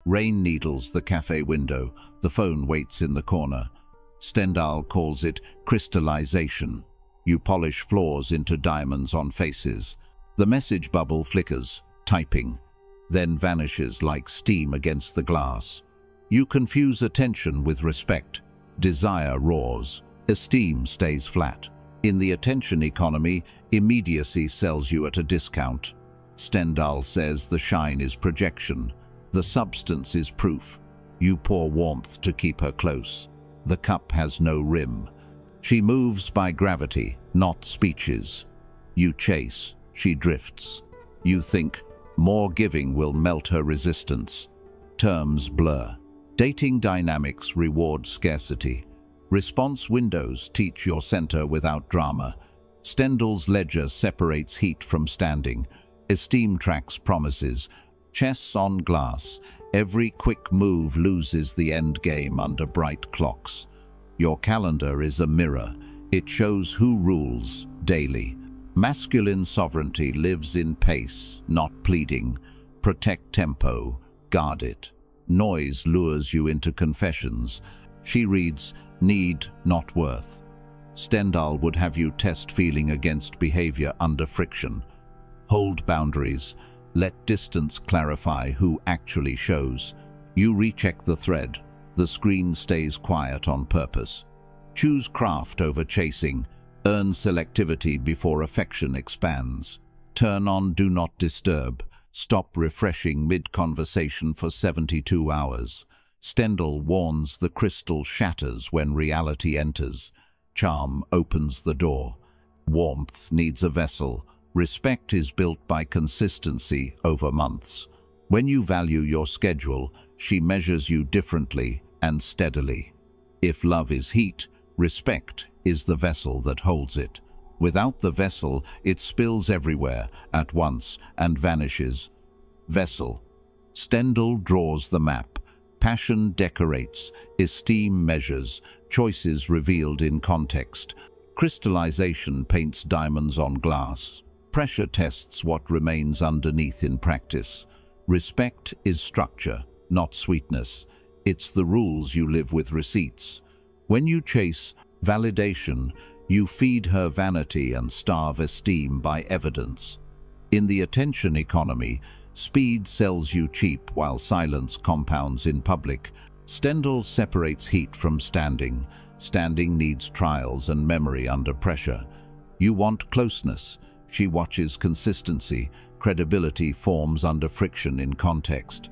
Rain needles the cafe window. The phone waits in the corner. Stendhal calls it crystallization. You polish floors into diamonds on faces. The message bubble flickers, typing, then vanishes like steam against the glass. You confuse attention with respect. Desire roars. Esteem stays flat. In the attention economy, immediacy sells you at a discount. Stendhal says the shine is projection. The substance is proof. You pour warmth to keep her close. The cup has no rim. She moves by gravity, not speeches. You chase. She drifts. You think, more giving will melt her resistance. Terms blur. Dating dynamics reward scarcity. Response windows teach your center without drama. Stendhal's ledger separates heat from standing. Esteem tracks promises. Chess on glass. Every quick move loses the end game under bright clocks. Your calendar is a mirror. It shows who rules daily. Masculine sovereignty lives in pace, not pleading. Protect tempo, guard it. Noise lures you into confessions. She reads, need, not worth. Stendhal would have you test feeling against behavior under friction. Hold boundaries. Let distance clarify who actually shows. You recheck the thread. The screen stays quiet on purpose. Choose craft over chasing. Earn selectivity before affection expands. Turn on Do Not Disturb. Stop refreshing mid-conversation for 72 hours. Stendhal warns the crystal shatters when reality enters. Charm opens the door. Warmth needs a vessel. Respect is built by consistency over months. When you value your schedule, she measures you differently and steadily. If love is heat, respect is the vessel that holds it. Without the vessel, it spills everywhere at once and vanishes. Vessel. Stendhal draws the map. Passion decorates. Esteem measures. Choices revealed in context. Crystallization paints diamonds on glass. Pressure tests what remains underneath in practice. Respect is structure, not sweetness. It's the rules you live with receipts. When you chase validation, you feed her vanity and starve esteem by evidence. In the attention economy, speed sells you cheap while silence compounds in public. Stendhal separates heat from standing. Standing needs trials and memory under pressure. You want closeness. She watches consistency. Credibility forms under friction in context.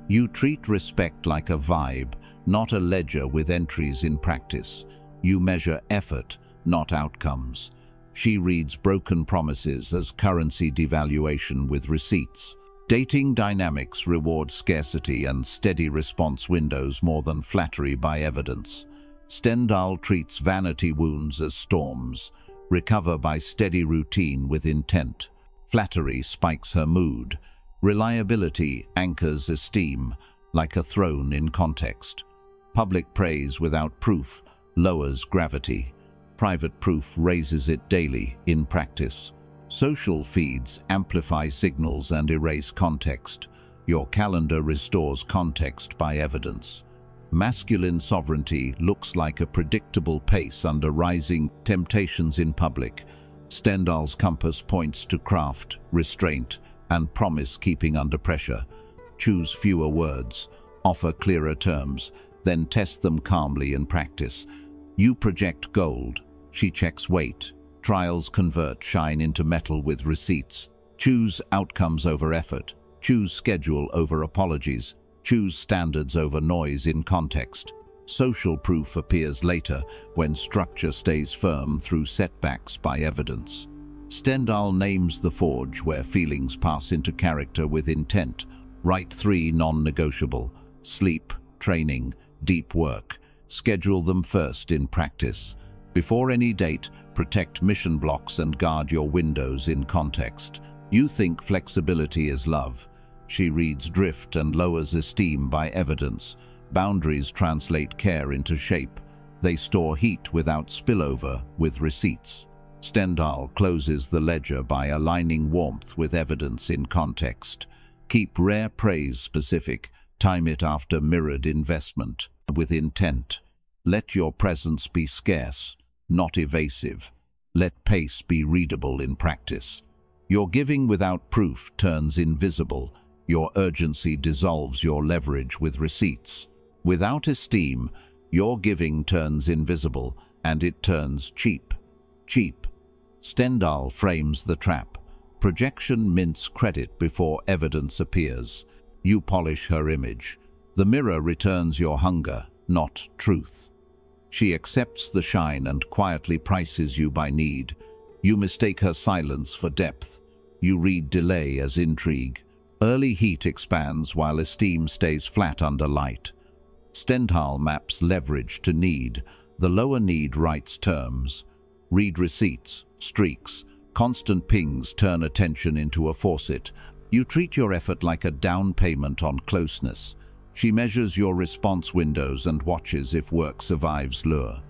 You treat respect like a vibe, not a ledger with entries in practice. You measure effort, not outcomes. She reads broken promises as currency devaluation with receipts. Dating dynamics reward scarcity and steady response windows more than flattery by evidence. Stendhal treats vanity wounds as storms. Recover by steady routine with intent. Flattery spikes her mood. Reliability anchors esteem, like a throne in context. Public praise without proof lowers gravity. Private proof raises it daily in practice. Social feeds amplify signals and erase context. Your calendar restores context by evidence. Masculine sovereignty looks like a predictable pace under rising temptations in public. Stendhal's compass points to craft, restraint, and promise keeping under pressure. Choose fewer words, offer clearer terms, then test them calmly in practice. You project gold. She checks weight. Trials convert shine into metal with receipts. Choose outcomes over effort. Choose schedule over apologies. Choose standards over noise in context. Social proof appears later when structure stays firm through setbacks by evidence. Stendhal names the forge where feelings pass into character with intent. Write 3 non-negotiable: sleep, training, deep work. Schedule them first in practice. Before any date, protect mission blocks and guard your windows in context. You think flexibility is love. She reads drift and lowers esteem by evidence. Boundaries translate care into shape. They store heat without spillover with receipts. Stendhal closes the ledger by aligning warmth with evidence in context. Keep rare praise specific. Time it after mirrored investment, with intent. Let your presence be scarce, not evasive. Let pace be readable in practice. Your giving without proof turns invisible. Your urgency dissolves your leverage with receipts. Without esteem, your giving turns invisible, and it turns cheap. Cheap. Stendhal frames the trap. Projection mints credit before evidence appears. You polish her image. The mirror returns your hunger, not truth. She accepts the shine and quietly prices you by need. You mistake her silence for depth. You read delay as intrigue. Early heat expands while esteem stays flat under light. Stendhal maps leverage to need. The lower need writes terms. Read receipts, streaks. Constant pings turn attention into a faucet. You treat your effort like a down payment on closeness. She measures your response windows and watches if work survives lure.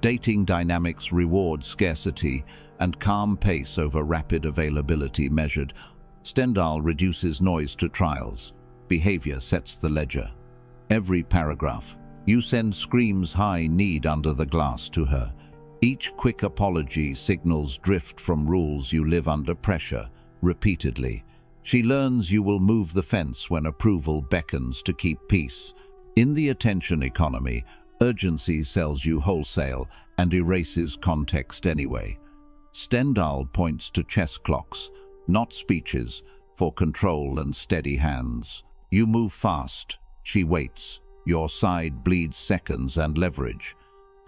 Dating dynamics reward scarcity and calm pace over rapid availability measured. Stendhal reduces noise to trials. Behavior sets the ledger. Every paragraph, you send screams high need under the glass to her. Each quick apology signals drift from rules you live under pressure, repeatedly. She learns you will move the fence when approval beckons to keep peace. In the attention economy, urgency sells you wholesale and erases context anyway. Stendhal points to chess clocks, not speeches, for control and steady hands. You move fast, she waits. Your side bleeds seconds and leverage.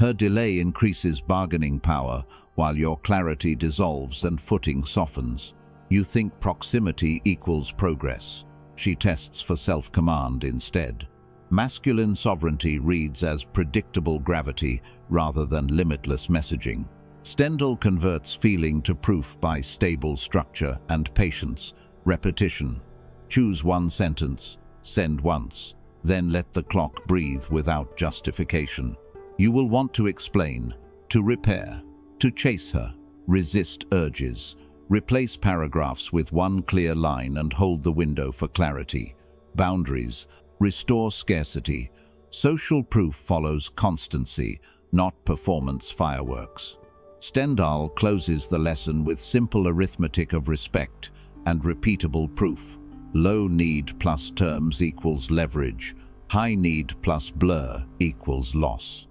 Her delay increases bargaining power, while your clarity dissolves and footing softens. You think proximity equals progress. She tests for self-command instead. Masculine sovereignty reads as predictable gravity rather than limitless messaging. Stendhal converts feeling to proof by stable structure and patience. Repetition. Choose one sentence, send once, then let the clock breathe without justification. You will want to explain, to repair, to chase her, resist urges. Replace paragraphs with one clear line and hold the window for clarity. Boundaries. Restore scarcity. Social proof follows constancy, not performance fireworks. Stendhal closes the lesson with simple arithmetic of respect and repeatable proof. Low need plus terms equals leverage. High need plus blur equals loss.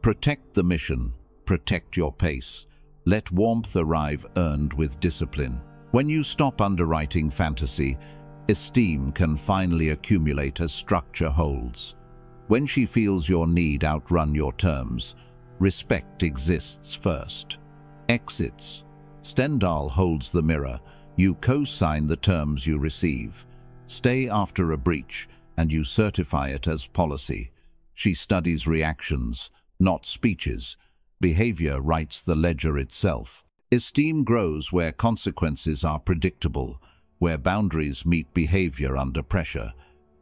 Protect the mission. Protect your pace. Let warmth arrive earned with discipline. When you stop underwriting fantasy, esteem can finally accumulate as structure holds. When she feels your need outrun your terms, respect exists first. Exits. Stendhal holds the mirror. You co-sign the terms you receive. Stay after a breach, and you certify it as policy. She studies reactions, not speeches. Behavior writes the ledger itself. Esteem grows where consequences are predictable, where boundaries meet behavior under pressure.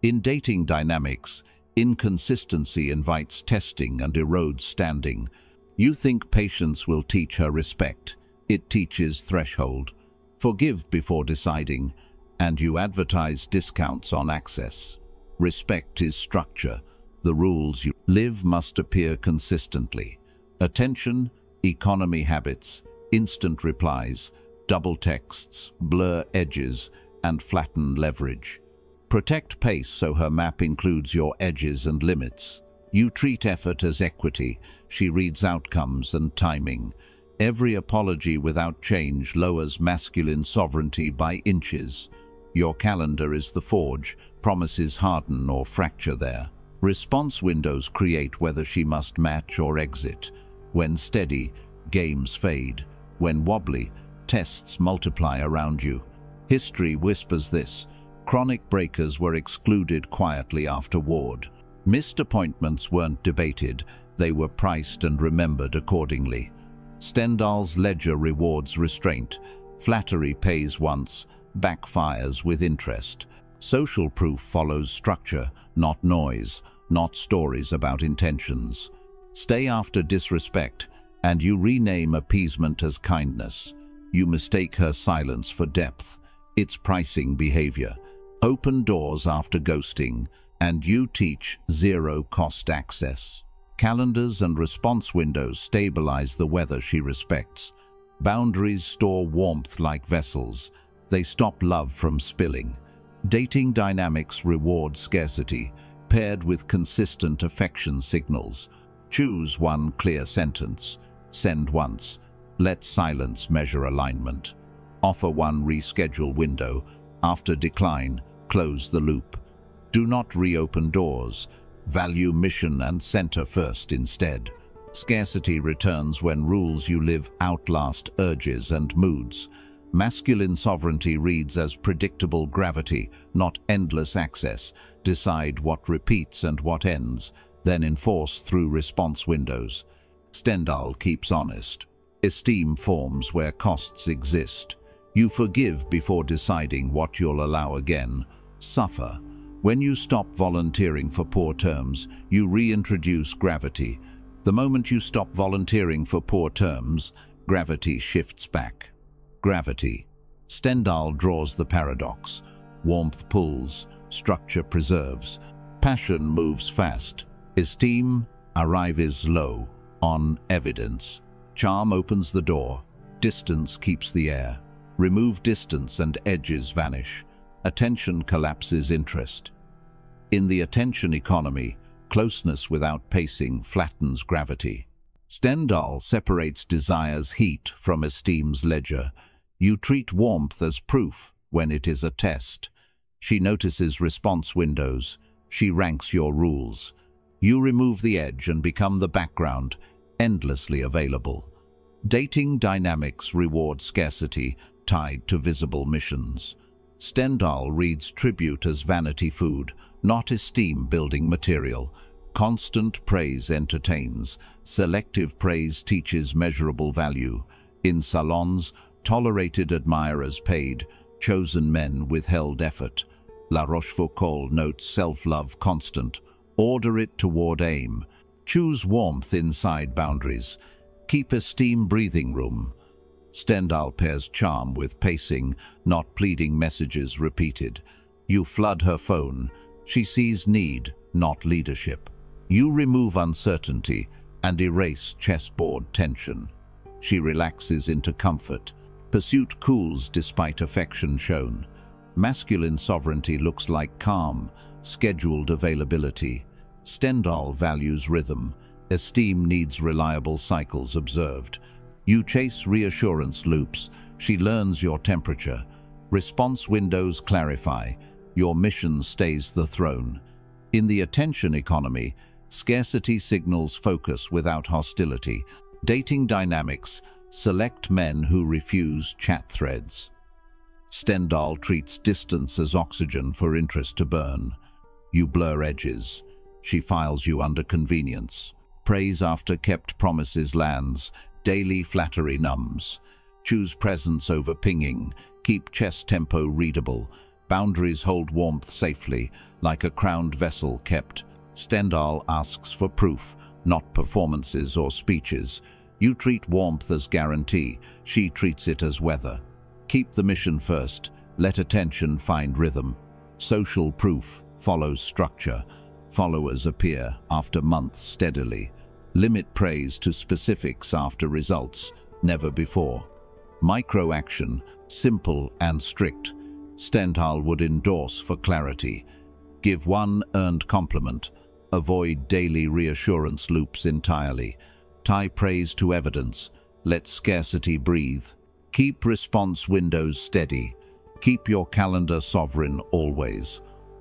In dating dynamics, inconsistency invites testing and erodes standing. You think patience will teach her respect. It teaches threshold. Forgive before deciding, and you advertise discounts on access. Respect is structure. The rules you live must appear consistently. Attention, economy habits, instant replies, double texts, blur edges, and flatten leverage. Protect pace so her map includes your edges and limits. You treat effort as equity. She reads outcomes and timing. Every apology without change lowers masculine sovereignty by inches. Your calendar is the forge. Promises harden or fracture there. Response windows create whether she must match or exit. When steady, games fade. When wobbly, tests multiply around you. History whispers this. Chronic breakers were excluded quietly after Ward. Missed appointments weren't debated. They were priced and remembered accordingly. Stendhal's ledger rewards restraint. Flattery pays once, backfires with interest. Social proof follows structure, not noise, not stories about intentions. Stay after disrespect, and you rename appeasement as kindness. You mistake her silence for depth. It's pricing behavior. Open doors after ghosting, And you teach zero-cost access. Calendars and response windows stabilize the weather she respects. Boundaries store warmth like vessels. They stop love from spilling. Dating dynamics reward scarcity, paired with consistent affection signals. Choose one clear sentence. Send once. Let silence measure alignment. Offer one reschedule window. After decline, close the loop. Do not reopen doors. Value mission and center first instead. Scarcity returns when rules you live outlast urges and moods. Masculine sovereignty reads as predictable gravity, not endless access. Decide what repeats and what ends, then enforce through response windows. Stendhal keeps honest. Esteem forms where costs exist. You forgive before deciding what you'll allow again. Suffer. When you stop volunteering for poor terms, you reintroduce gravity. The moment you stop volunteering for poor terms, gravity shifts back. Gravity. Stendhal draws the paradox. Warmth pulls, structure preserves. Passion moves fast. Esteem arrives low, on evidence. Charm opens the door. Distance keeps the air. Remove distance and edges vanish. Attention collapses interest. In the attention economy, closeness without pacing flattens gravity. Stendhal separates desire's heat from esteem's ledger. You treat warmth as proof when it is a test. She notices response windows. She ranks your rules. You remove the edge and become the background, endlessly available. Dating dynamics reward scarcity, tied to visible missions. Stendhal reads tribute as vanity food, not esteem-building material. Constant praise entertains. Selective praise teaches measurable value. In salons, tolerated admirers paid. Chosen men withheld effort. La Rochefoucauld notes self-love constant. Order it toward aim. Choose warmth inside boundaries. Keep esteem breathing room. Stendhal pairs charm with pacing, not pleading messages repeated. You flood her phone. She sees need, not leadership. You remove uncertainty and erase chessboard tension. She relaxes into comfort. Pursuit cools despite affection shown. Masculine sovereignty looks like calm, scheduled availability. Stendhal values rhythm. Esteem needs reliable cycles observed. You chase reassurance loops. She learns your temperature. Response windows clarify. Your mission stays the throne. In the attention economy, scarcity signals focus without hostility. Dating dynamics select men who refuse chat threads. Stendhal treats distance as oxygen for interest to burn. You blur edges. She files you under convenience. Praise after kept promises lands. Daily flattery numbs. Choose presence over pinging. Keep chess tempo readable. Boundaries hold warmth safely, like a crowned vessel kept. Stendhal asks for proof, not performances or speeches. You treat warmth as guarantee. She treats it as weather. Keep the mission first. Let attention find rhythm. Social proof follows structure. Followers appear after months steadily. Limit praise to specifics after results, never before. Micro-action, simple and strict. Stendhal would endorse for clarity. Give one earned compliment. Avoid daily reassurance loops entirely. Tie praise to evidence. Let scarcity breathe. Keep response windows steady. Keep your calendar sovereign always.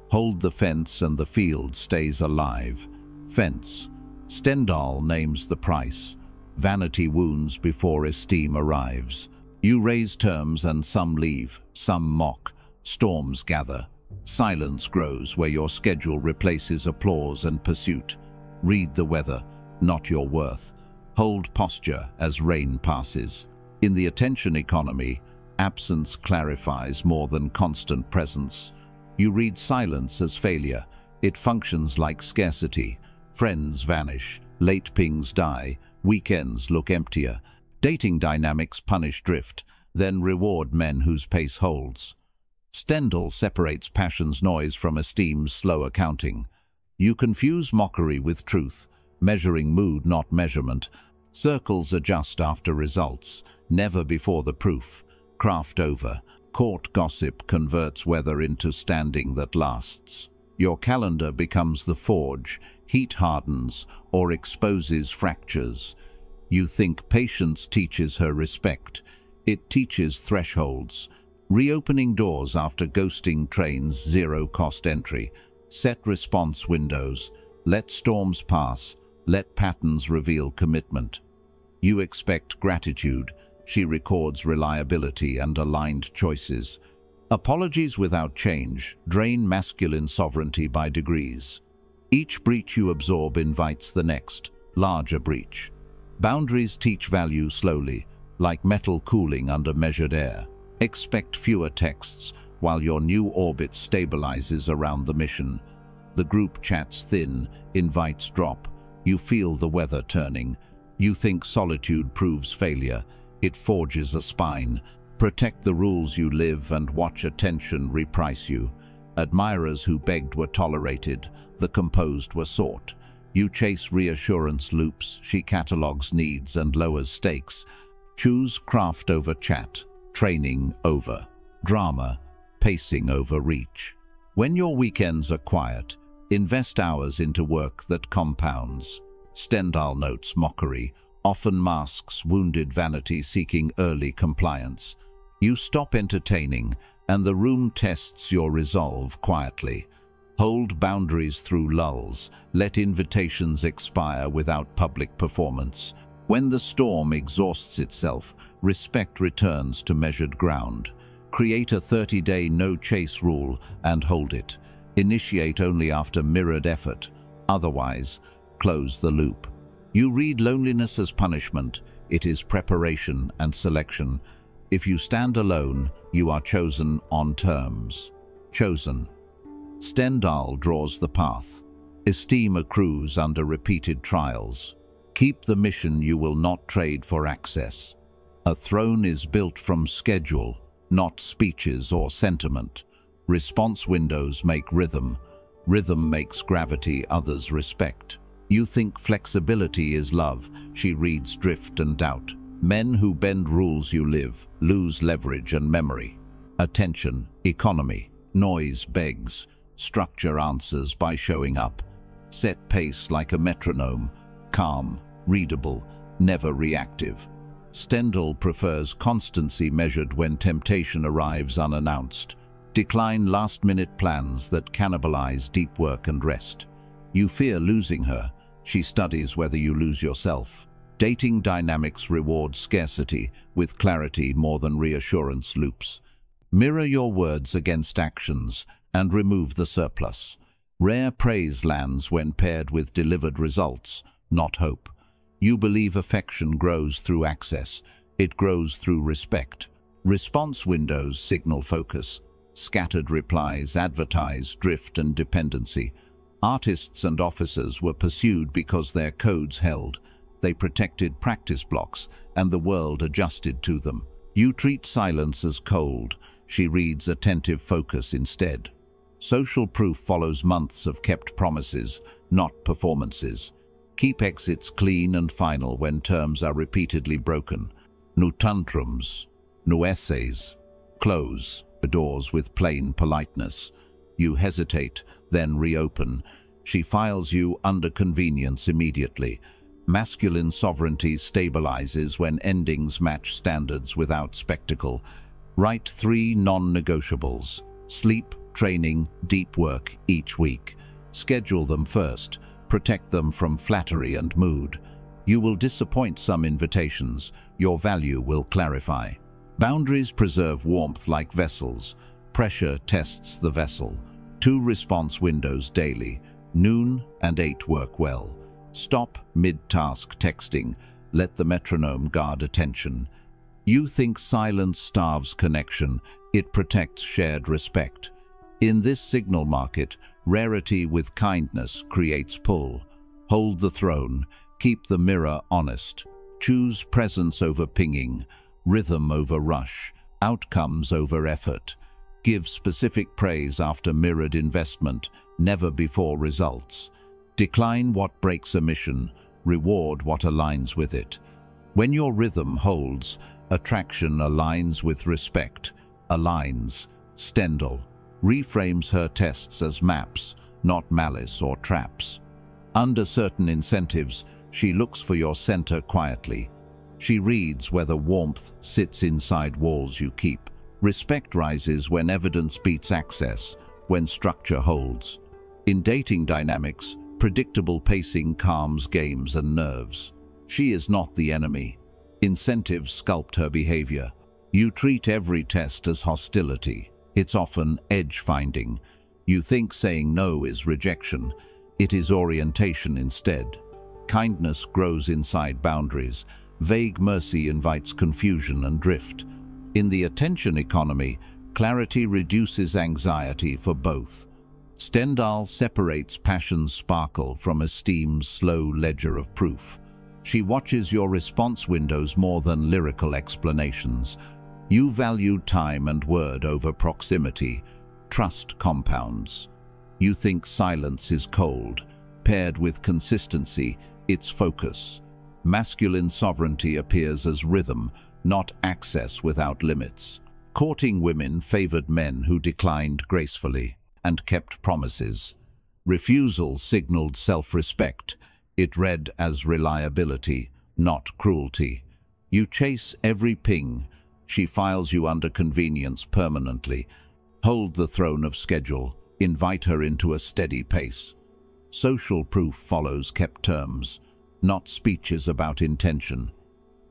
Hold the fence and the field stays alive. Fence. Stendhal names the price. Vanity wounds before esteem arrives. You raise terms and some leave, some mock. Storms gather. Silence grows where your schedule replaces applause and pursuit. Read the weather, not your worth. Hold posture as rain passes. In the attention economy, absence clarifies more than constant presence. You read silence as failure. It functions like scarcity. Friends vanish, late pings die, weekends look emptier. Dating dynamics punish drift, then reward men whose pace holds. Stendhal separates passion's noise from esteem's slow accounting. You confuse mockery with truth, measuring mood not measurement. Circles adjust after results, never before the proof. Craft over. Court gossip converts weather into standing that lasts. Your calendar becomes the forge, heat hardens or exposes fractures. You think patience teaches her respect. It teaches thresholds. Reopening doors after ghosting trains, zero-cost entry. Set response windows. Let storms pass. Let patterns reveal commitment. You expect gratitude. She records reliability and aligned choices. Apologies without change drain masculine sovereignty by degrees. Each breach you absorb invites the next, larger breach. Boundaries teach value slowly, like metal cooling under measured air. Expect fewer texts while your new orbit stabilizes around the mission. The group chats thin, invites drop. You feel the weather turning. You think solitude proves failure. It forges a spine. Protect the rules you live and watch attention reprice you. Admirers who begged were tolerated. The composed were sought. You chase reassurance loops. She catalogs needs and lowers stakes. Choose craft over chat. Training over drama. Pacing over reach. When your weekends are quiet, invest hours into work that compounds. Stendhal notes mockery often masks wounded vanity seeking early compliance. You stop entertaining, and the room tests your resolve quietly. Hold boundaries through lulls. Let invitations expire without public performance. When the storm exhausts itself, respect returns to measured ground. Create a 30-day no-chase rule and hold it. Initiate only after mirrored effort. Otherwise, close the loop. You read loneliness as punishment. It is preparation and selection. If you stand alone, you are chosen on terms. Chosen. Stendhal draws the path. Esteem accrues under repeated trials. Keep the mission you will not trade for access. A throne is built from schedule, not speeches or sentiment. Response windows make rhythm. Rhythm makes gravity others respect. You think flexibility is love. She reads drift and doubt. Men who bend rules you live lose leverage and memory. Attention, economy, noise begs. Structure answers by showing up. Set pace like a metronome. Calm, readable, never reactive. Stendhal prefers constancy measured when temptation arrives unannounced. Decline last-minute plans that cannibalize deep work and rest. You fear losing her. She studies whether you lose yourself. Dating dynamics reward scarcity with clarity more than reassurance loops. Mirror your words against actions and remove the surplus. Rare praise lands when paired with delivered results, not hope. You believe affection grows through access. It grows through respect. Response windows signal focus. Scattered replies advertise drift and dependency. Artists and officers were pursued because their codes held. They protected practice blocks, and the world adjusted to them. You treat silence as cold. She reads attentive focus instead. Social proof follows months of kept promises, not performances. Keep exits clean and final when terms are repeatedly broken. No tantrums, no essays. Close the doors with plain politeness. You hesitate, then reopen. She files you under convenience immediately. Masculine sovereignty stabilizes when endings match standards without spectacle. Write 3 non-negotiables. Sleep, training, deep work each week. Schedule them first. Protect them from flattery and mood. You will disappoint some invitations. Your value will clarify. Boundaries preserve warmth like vessels. Pressure tests the vessel. 2 response windows daily. Noon and 8 work well. Stop mid-task texting. Let the metronome guard attention. You think silence starves connection. It protects shared respect. In this signal market, rarity with kindness creates pull. Hold the throne. Keep the mirror honest. Choose presence over pinging. Rhythm over rush. Outcomes over effort. Give specific praise after mirrored investment, never before results. Decline what breaks a mission, reward what aligns with it. When your rhythm holds, attraction aligns with respect. Aligns. Stendhal reframes her tests as maps, not malice or traps. Under certain incentives, she looks for your center quietly. She reads whether warmth sits inside walls you keep. Respect rises when evidence beats access, when structure holds. In dating dynamics, predictable pacing calms games and nerves. She is not the enemy. Incentives sculpt her behavior. You treat every test as hostility. It's often edge-finding. You think saying no is rejection. It is orientation instead. Kindness grows inside boundaries. Vague mercy invites confusion and drift. In the attention economy, clarity reduces anxiety for both. Stendhal separates passion's sparkle from Esteem's slow ledger of proof. She watches your response windows more than lyrical explanations. You value time and word over proximity. Trust compounds. You think silence is cold. Paired with consistency, it's focus. Masculine sovereignty appears as rhythm, not access without limits. Courting women favored men who declined gracefully and kept promises. Refusal signaled self-respect. It read as reliability, not cruelty. You chase every ping. She files you under convenience permanently. Hold the throne of schedule. Invite her into a steady pace. Social proof follows kept terms, not speeches about intention.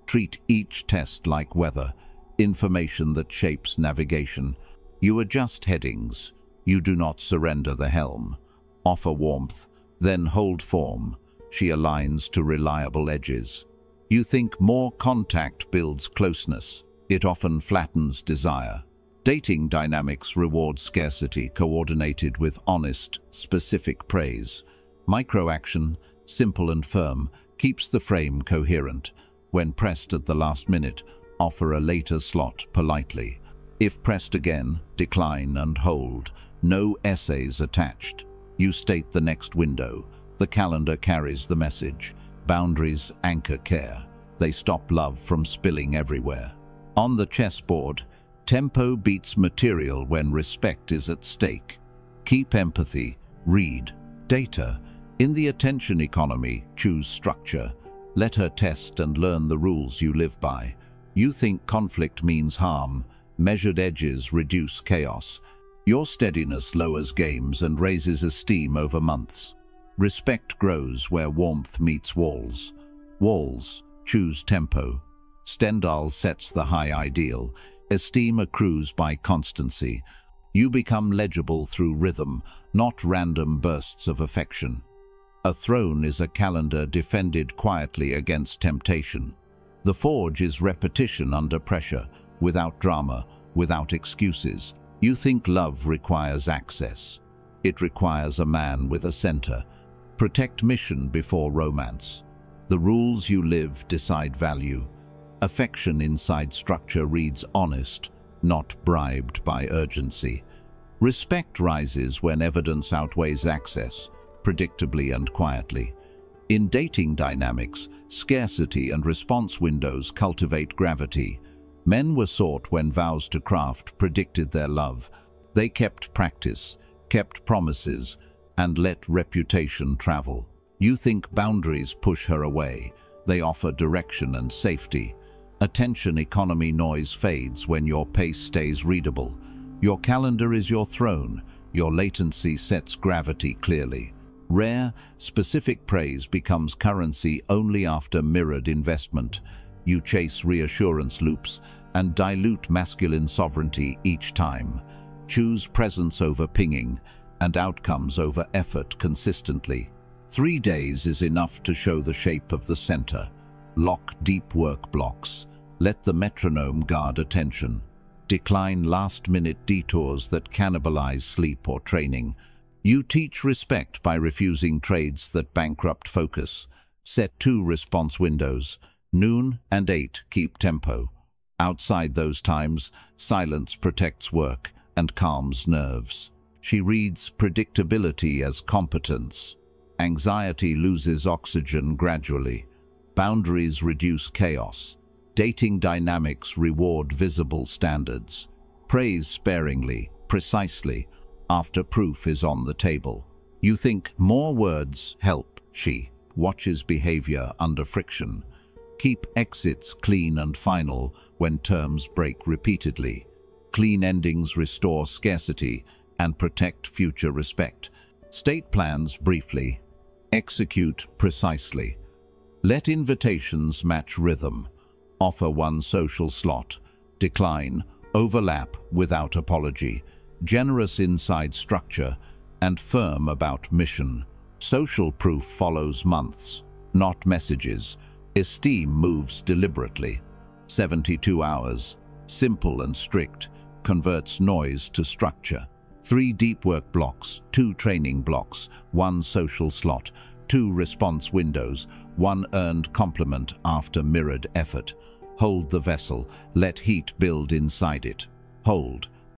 Treat each test like weather, information that shapes navigation. You adjust headings. You do not surrender the helm. Offer warmth, then hold form. She aligns to reliable edges. You think more contact builds closeness. It often flattens desire. Dating dynamics reward scarcity coordinated with honest, specific praise. Microaction, simple and firm, keeps the frame coherent. When pressed at the last minute, offer a later slot politely. If pressed again, decline and hold. No essays attached. You state the next window. The calendar carries the message. Boundaries anchor care. They stop love from spilling everywhere. On the chessboard, tempo beats material when respect is at stake. Keep empathy. Read. Data. In the attention economy, choose structure. Let her test and learn the rules you live by. You think conflict means harm. Measured edges reduce chaos. Your steadiness lowers games and raises esteem over months. Respect grows where warmth meets walls. Walls choose tempo. Stendhal sets the high ideal. Esteem accrues by constancy. You become legible through rhythm, not random bursts of affection. A throne is a calendar defended quietly against temptation. The forge is repetition under pressure, without drama, without excuses. You think love requires access. It requires a man with a center. Protect mission before romance. The rules you live decide value. Affection inside structure reads honest, not bribed by urgency. Respect rises when evidence outweighs access, predictably and quietly. In dating dynamics, scarcity and response windows cultivate gravity. Men were sought when vows to craft predicted their love. They kept practice, kept promises, and let reputation travel. You think boundaries push her away. They offer direction and safety. Attention economy noise fades when your pace stays readable. Your calendar is your throne. Your latency sets gravity clearly. Rare, specific praise becomes currency only after mirrored investment. You chase reassurance loops and dilute masculine sovereignty each time. Choose presence over pinging and outcomes over effort consistently. 3 days is enough to show the shape of the center. Lock deep work blocks. Let the metronome guard attention. Decline last-minute detours that cannibalize sleep or training. You teach respect by refusing trades that bankrupt focus. Set 2 response windows. Noon and 8 keep tempo. Outside those times, silence protects work and calms nerves. She reads predictability as competence. Anxiety loses oxygen gradually. Boundaries reduce chaos. Dating dynamics reward visible standards. Praise sparingly, precisely, after proof is on the table. You think more words help. She watches behavior under friction. Keep exits clean and final when terms break repeatedly. Clean endings restore scarcity and protect future respect. State plans briefly. Execute precisely. Let invitations match rhythm. Offer one social slot. Decline. Overlap without apology. Generous inside structure and firm about mission. Social proof follows months, not messages. Esteem moves deliberately. 72 hours. Simple and strict. Converts noise to structure. 3 deep work blocks, 2 training blocks, 1 social slot, 2 response windows, 1 earned compliment after mirrored effort. Hold the vessel. Let heat build inside it. Hold.